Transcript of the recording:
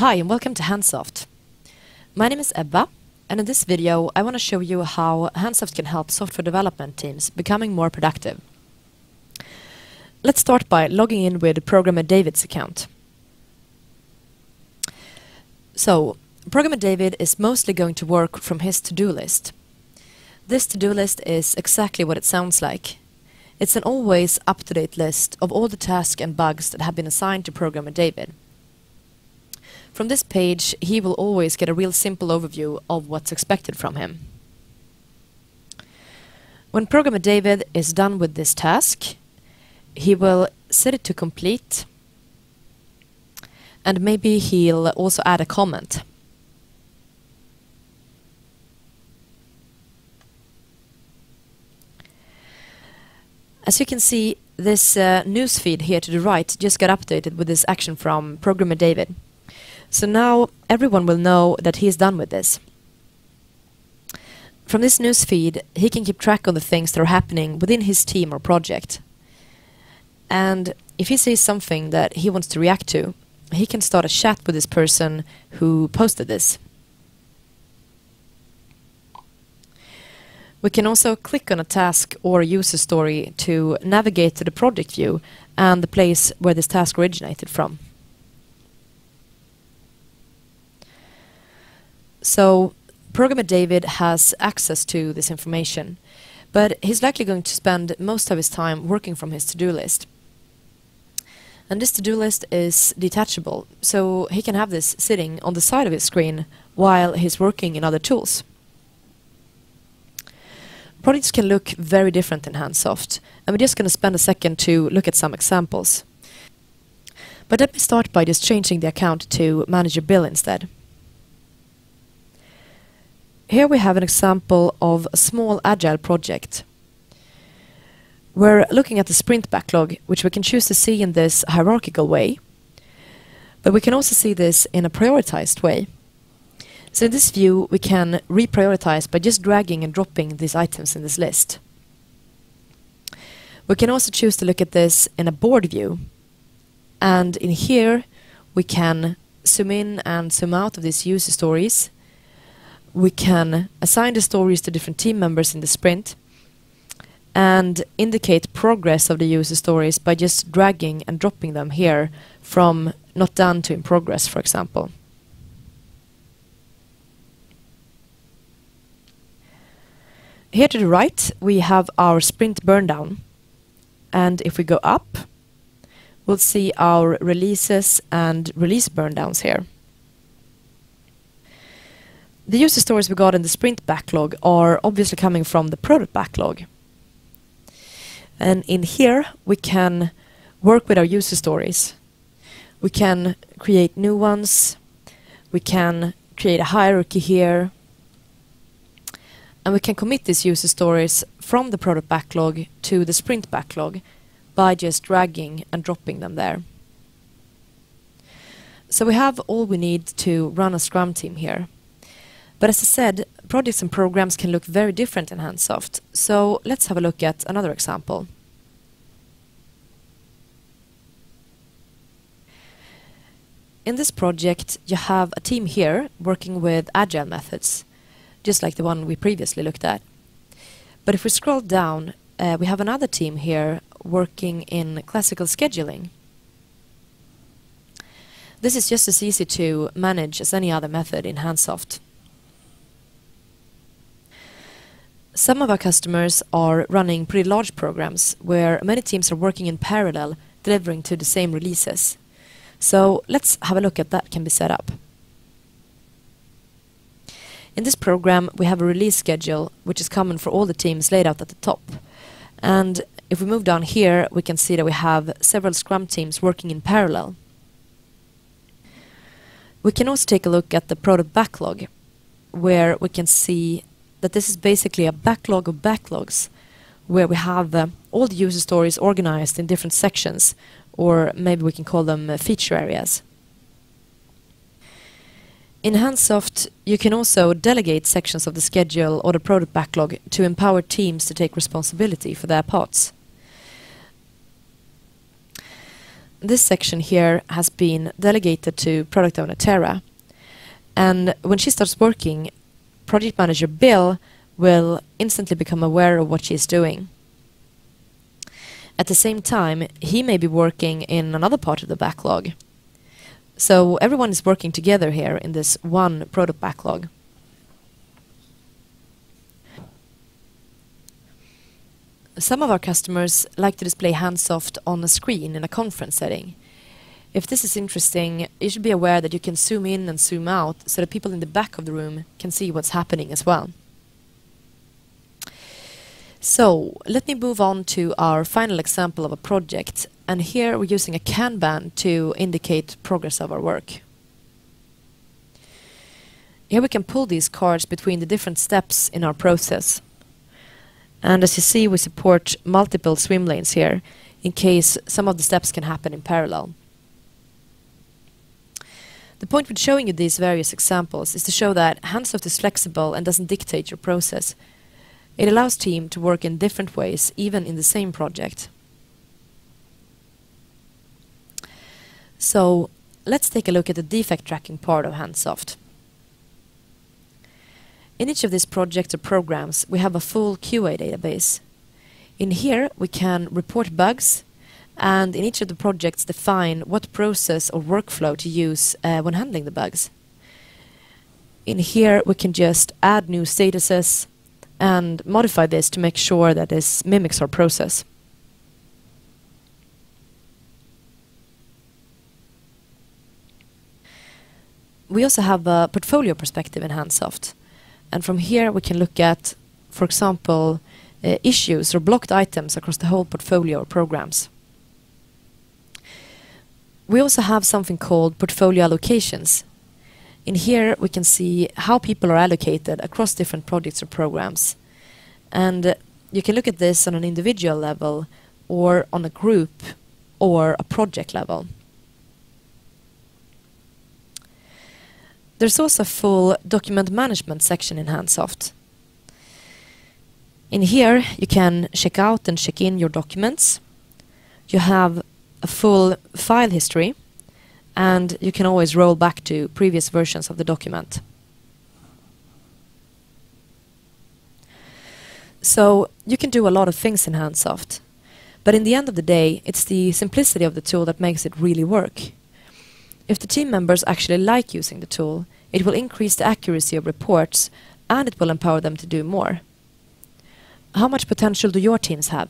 Hi and welcome to Hansoft. My name is Ebba, and in this video I want to show you how Hansoft can help software development teams becoming more productive. Let's start by logging in with Programmer David's account. So, Programmer David is mostly going to work from his to-do list. This to-do list is exactly what it sounds like. It's an always up-to-date list of all the tasks and bugs that have been assigned to Programmer David. From this page, he will always get a real simple overview of what's expected from him. When Programmer David is done with this task, he will set it to complete, and maybe he'll also add a comment. As you can see, this newsfeed here to the right just got updated with this action from Programmer David. So now everyone will know that he is done with this. From this newsfeed, he can keep track of the things that are happening within his team or project. And if he sees something that he wants to react to, he can start a chat with this person who posted this. We can also click on a task or a user story to navigate to the project view and the place where this task originated from. So, Programmer David has access to this information, but he's likely going to spend most of his time working from his to-do list. And this to-do list is detachable, so he can have this sitting on the side of his screen while he's working in other tools. Projects can look very different in Hansoft, and we're just going to spend a second to look at some examples. But let me start by just changing the account to Manager Bill instead. Here we have an example of a small agile project. We're looking at the sprint backlog, which we can choose to see in this hierarchical way, but we can also see this in a prioritized way. So in this view, we can reprioritize by just dragging and dropping these items in this list. We can also choose to look at this in a board view, and in here we can zoom in and zoom out of these user stories. We can assign the stories to different team members in the sprint and indicate progress of the user stories by just dragging and dropping them here from not done to in progress, for example. Here to the right, we have our sprint burndown, and if we go up, we'll see our releases and release burndowns here. The user stories we got in the sprint backlog are obviously coming from the product backlog. And in here, we can work with our user stories. We can create new ones. We can create a hierarchy here. And we can commit these user stories from the product backlog to the sprint backlog by just dragging and dropping them there. So we have all we need to run a Scrum team here. But as I said, projects and programs can look very different in Hansoft, so let's have a look at another example. In this project, you have a team here working with agile methods, just like the one we previously looked at. But if we scroll down, we have another team here working in classical scheduling. This is just as easy to manage as any other method in Hansoft. Some of our customers are running pretty large programs where many teams are working in parallel, delivering to the same releases. So let's have a look at that can be set up. In this program, we have a release schedule, which is common for all the teams laid out at the top. And if we move down here, we can see that we have several Scrum teams working in parallel. We can also take a look at the product backlog, where we can see that this is basically a backlog of backlogs, where we have all the user stories organized in different sections, or maybe we can call them feature areas. In Hansoft, you can also delegate sections of the schedule or the product backlog to empower teams to take responsibility for their parts. this section here has been delegated to product owner Tara. And when she starts working, project manager Bill will instantly become aware of what she is doing. At the same time, he may be working in another part of the backlog. So everyone is working together here in this one product backlog. Some of our customers like to display Hansoft on a screen in a conference setting. If this is interesting, you should be aware that you can zoom in and zoom out so that people in the back of the room can see what's happening as well. So let me move on to our final example of a project, and here we're using a Kanban to indicate progress of our work. Here we can pull these cards between the different steps in our process. And as you see, we support multiple swim lanes here in case some of the steps can happen in parallel. The point with showing you these various examples is to show that Hansoft is flexible and doesn't dictate your process. It allows team to work in different ways, even in the same project. So let's take a look at the defect tracking part of Hansoft. In each of these projects or programs, we have a full QA database. In here, we can report bugs, and in each of the projects define what process or workflow to use when handling the bugs. In here, we can just add new statuses and modify this to make sure that this mimics our process. We also have a portfolio perspective in Hansoft. And from here we can look at, for example, issues or blocked items across the whole portfolio or programs. We also have something called portfolio allocations. In here we can see how people are allocated across different projects or programs. And you can look at this on an individual level or on a group or a project level. There's also a full document management section in Hansoft. In here you can check out and check in your documents. You have a full file history, and you can always roll back to previous versions of the document. So you can do a lot of things in Hansoft, but in the end of the day, it's the simplicity of the tool that makes it really work. If the team members actually like using the tool, it will increase the accuracy of reports and it will empower them to do more. How much potential do your teams have?